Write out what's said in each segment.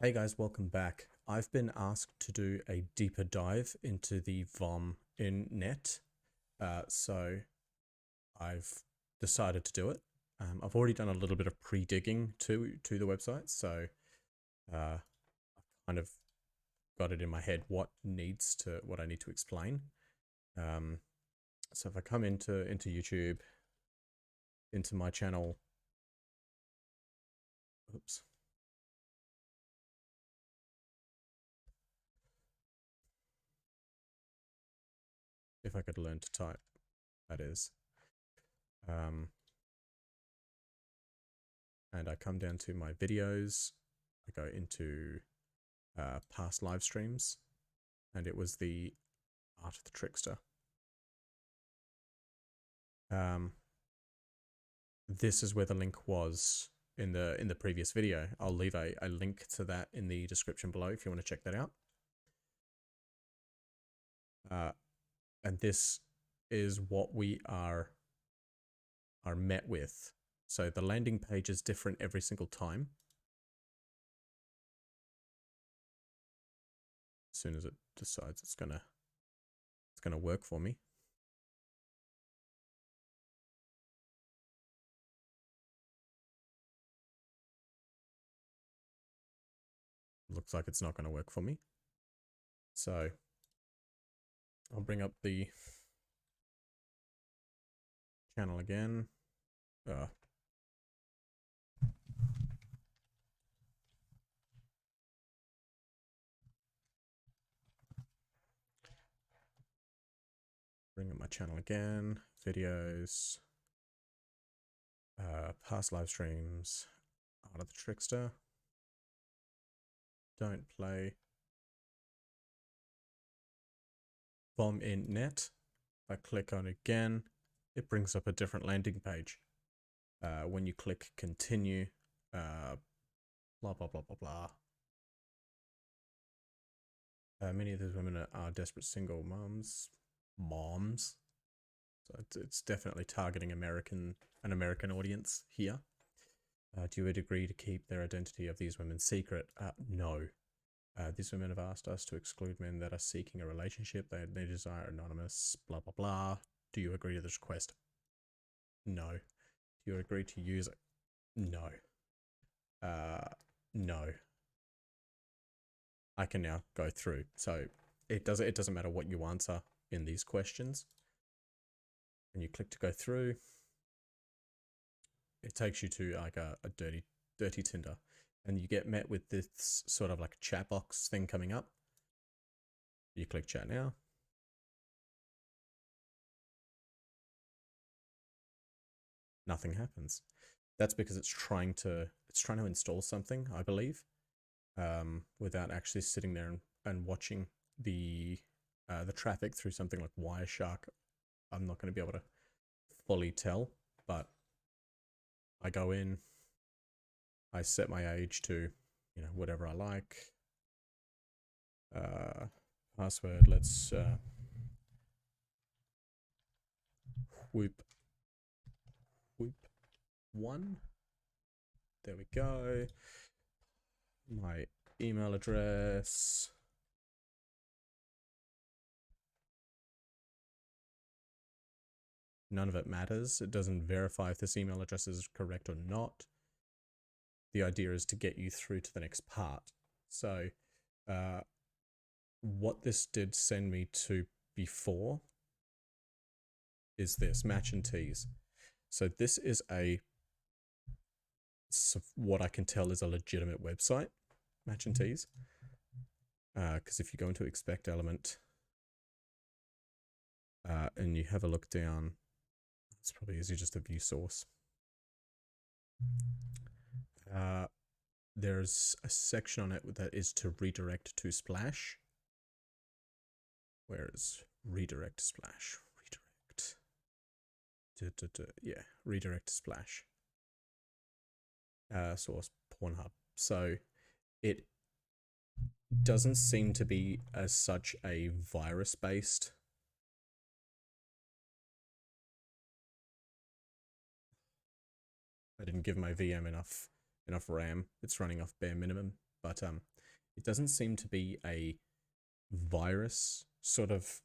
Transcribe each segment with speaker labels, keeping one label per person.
Speaker 1: Hey guys, welcome back. I've been asked to do a deeper dive into the VOM in net, so I've decided to do it. I've already done a little bit of pre-digging to the website, so I've kind of got it in my head what I need to explain. So if I come into YouTube, into my channel, oops. If I could learn to type, that is. And I come down to my videos, I go into past live streams, and it was the Art of the Trickster. This is where the link was in the previous video. I'll leave a link to that in the description below if you want to check that out. And this is what we are met with. So the landing page is different every single time. As soon as it decides it's gonna work for me. Looks like it's not going to work for me. So I'll bring up the channel again. Bring up my channel again. Videos. Past live streams. Art of the Trickster. Don't play. VOM in net. If I click on it again, it brings up a different landing page. When you click continue, blah, blah, blah, blah, blah. Many of these women are desperate single moms. So it's definitely targeting an American audience here. Do you agree to keep their identity of these women secret? No. These women have asked us to exclude men that are seeking a relationship. They desire anonymous, blah, blah, blah. Do you agree to this request? No. Do you agree to use it? No. No. I can now go through. So it doesn't matter what you answer in these questions. When you click to go through, it takes you to like a dirty Tinder, and you get met with this sort of like chat box thing coming up. You click chat now. Nothing happens. That's because it's trying to install something, I believe, without actually sitting there and watching the traffic through something like Wireshark. I'm not going to be able to fully tell, but I go in, I set my age to, whatever I like. Password, let's whoop 1. There we go. My email address. None of it matters. It doesn't verify if this email address is correct or not. The idea is to get you through to the next part. So what this did send me to before is this, Match and Tease. So this is what I can tell is a legitimate website, Match and Tease. Because if you go into expect element and you have a look down, it's probably easier just to view source. There's a section on it that is to redirect to Splash. Where is redirect Splash? Yeah, redirect to Splash. Source Pornhub. So it doesn't seem to be as such a virus-based. I didn't give my VM enough RAM. It's running off bare minimum, but it doesn't seem to be a virus sort of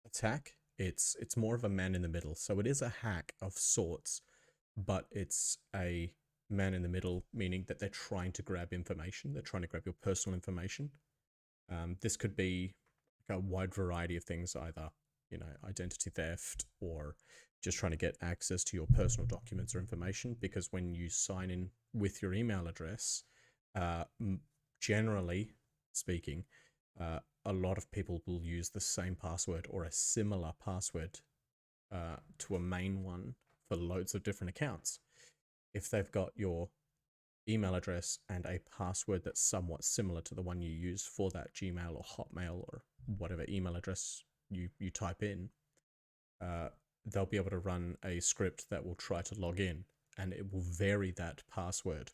Speaker 1: attack. It's more of a man in the middle. So it is a hack of sorts, but it's a man in the middle, meaning that they're trying to grab information. They're trying to grab your personal information. This could be like a wide variety of things, either, you know, identity theft or just trying to get access to your personal documents or information. Because when you sign in with your email address, generally speaking, a lot of people will use the same password or a similar password to a main one for loads of different accounts. If they've got your email address and a password that's somewhat similar to the one you use for that Gmail or Hotmail or whatever email address you type in, they'll be able to run a script that will try to log in, and it will vary that password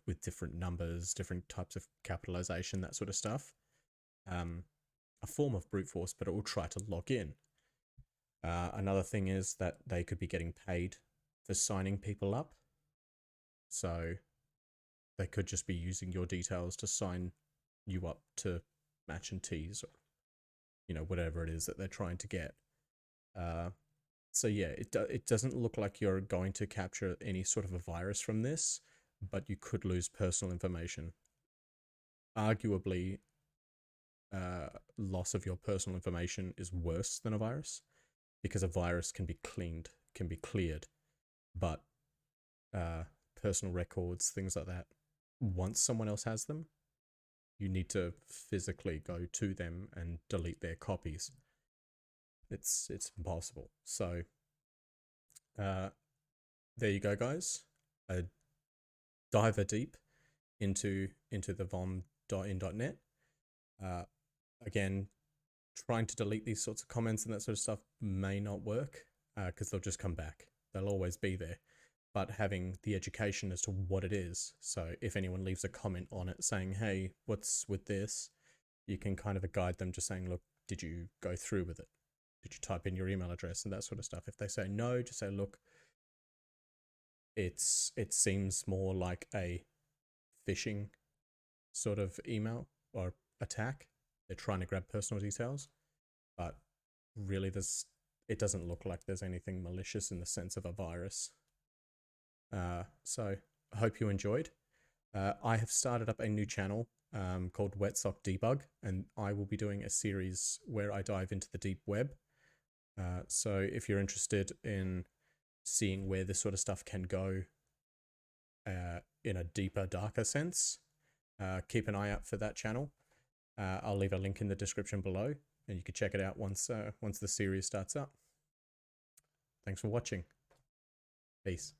Speaker 1: with different numbers, different types of capitalization, that sort of stuff. A form of brute force, but it will try to log in. Another thing is that they could be getting paid for signing people up. So they could just be using your details to sign you up to match and tease, or, you know, whatever it is that they're trying to get. So yeah, it doesn't look like you're going to capture any sort of a virus from this, but you could lose personal information. Arguably, loss of your personal information is worse than a virus, because a virus can be cleared, but personal records, things like that, once someone else has them, you need to physically go to them and delete their copies. It's impossible. So there you go, guys. Dive deep into the vom.in.net. Again, trying to delete these sorts of comments and that sort of stuff may not work, because they'll just come back. They'll always be there. But having the education as to what it is, so if anyone leaves a comment on it saying, hey, what's with this, you can kind of guide them, just saying, look, did you go through with it? Did you type in your email address and that sort of stuff? If they say no, just say, look, it seems more like a phishing sort of email or attack. They're trying to grab personal details, but really it doesn't look like there's anything malicious in the sense of a virus. So I hope you enjoyed. I have started up a new channel called Wet Sock Debug, and I will be doing a series where I dive into the deep web. So if you're interested in seeing where this sort of stuff can go in a deeper, darker sense, keep an eye out for that channel. I'll leave a link in the description below, and you can check it out once the series starts up. Thanks for watching. Peace.